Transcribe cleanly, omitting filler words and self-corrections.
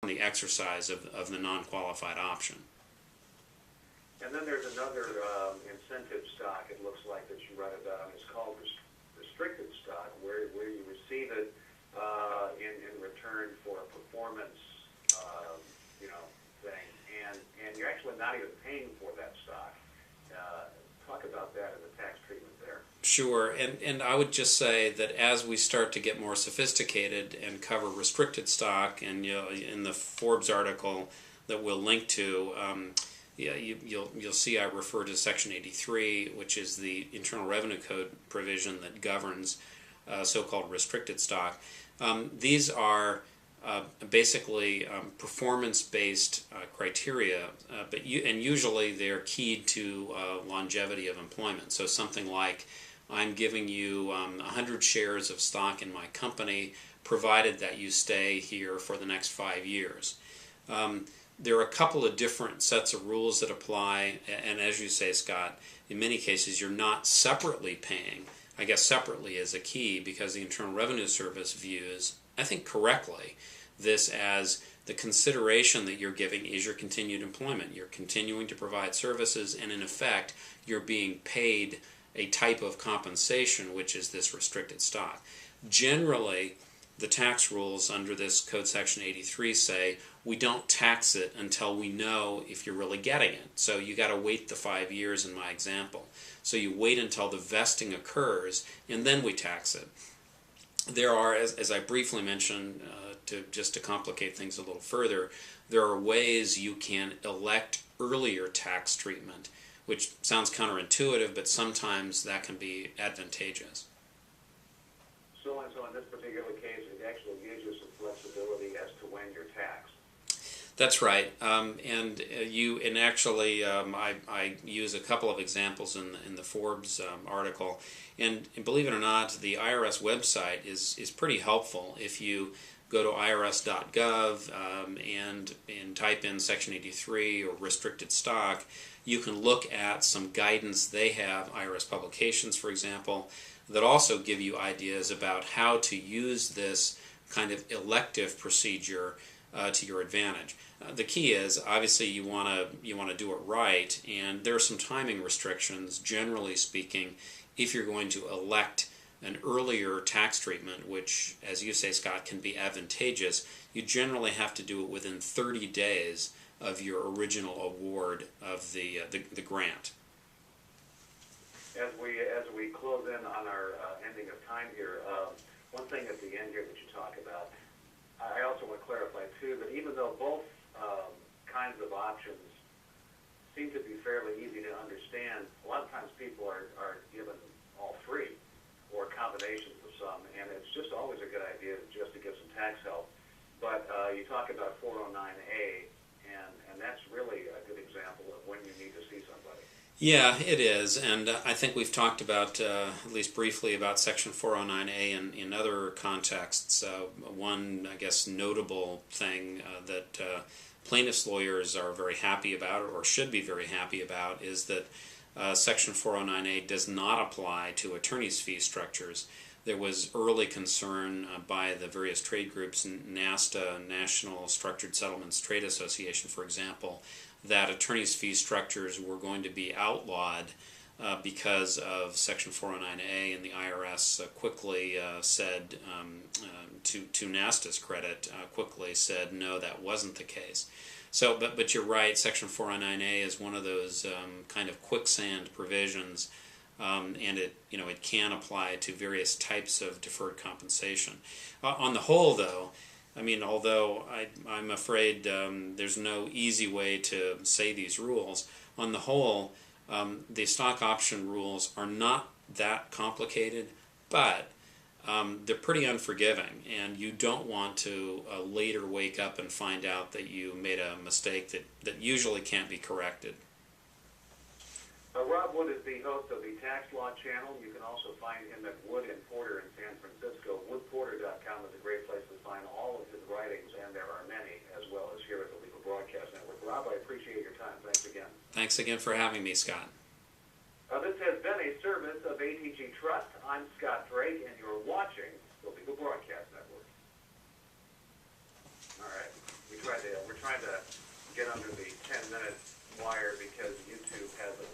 the exercise of the non-qualified option. And then there's another incentive stock, it looks like, that you write about, and it's called restricted stock, where you receive it in return for a performance, thing, and you're actually not even paying for that stock. Talk about that and the tax treatment there. Sure, and I would just say that as we start to get more sophisticated and cover restricted stock, and in the Forbes article that we'll link to, you'll see I refer to Section 83, which is the Internal Revenue Code provision that governs so-called restricted stock. These are basically performance-based criteria, but usually they're keyed to longevity of employment. So something like, I'm giving you 100 shares of stock in my company, provided that you stay here for the next 5 years. There are a couple of different sets of rules that apply, and as you say, Scott, in many cases you're not separately paying. I guess separately is a key, because the Internal Revenue Service views, I think correctly, this as the consideration that you're giving is your continued employment. You're continuing to provide services, and in effect, you're being paid a type of compensation, which is this restricted stock. Generally, the tax rules under this Code Section 83 say we don't tax it until we know if you're really getting it. So you got to wait the 5 years in my example. So you wait until the vesting occurs, and then we tax it. There are, as I briefly mentioned, just to complicate things a little further, there are ways you can elect earlier tax treatment, which sounds counterintuitive, but sometimes that can be advantageous. So in this particular case, it actually gives you some flexibility as to when you're taxed. That's right, I use a couple of examples in the Forbes article, and believe it or not, the IRS website is pretty helpful. If you go to irs.gov and type in Section 83 or restricted stock, you can look at some guidance they have, IRS publications, for example, that also give you ideas about how to use this kind of elective procedure to your advantage. The key is, obviously, you want to do it right, and there are some timing restrictions, generally speaking, if you're going to elect an earlier tax treatment, which, as you say, Scott, can be advantageous. You generally have to do it within 30 days of your original award of the grant. As we close in on our ending of time here, one thing at the end here that you talk about, I also want to clarify too that even though both kinds of options seem to be fairly easy to understand, a lot of times people are given all three or combinations of some, and it's just always a good idea just to get some tax help. But you talk about 409A, and that's really a good example of when you need to see somebody. Yeah, it is, and I think we've talked about, at least briefly, about Section 409A in other contexts. One, I guess, notable thing that plaintiffs' lawyers are very happy about, or should be very happy about, is that Section 409A does not apply to attorney's fee structures. There was early concern by the various trade groups, NASTA, National Structured Settlements Trade Association, for example, that attorney's fee structures were going to be outlawed because of Section 409A, and the IRS quickly said, to NASTA's credit, quickly said no, that wasn't the case. So, but you're right, Section 409A is one of those kind of quicksand provisions, and it can apply to various types of deferred compensation. On the whole, though, I mean, although I'm afraid there's no easy way to say these rules, on the whole, the stock option rules are not that complicated, but they're pretty unforgiving, and you don't want to later wake up and find out that you made a mistake that usually can't be corrected. Rob Wood is the host of the Tax Law Channel. You can also find him at Wood and Porter in San Francisco. WoodPorter.com is a great place to find all of his writings, and there are many, as well as here at the Legal Broadcast Network. Rob, I appreciate your time. Thanks again. Thanks again for having me, Scott. This has been a service of ATG Trust. I'm Scott Drake, and you're watching the Legal Broadcast Network. All right. We tried to we're trying to get under the 10-minute wire because YouTube has a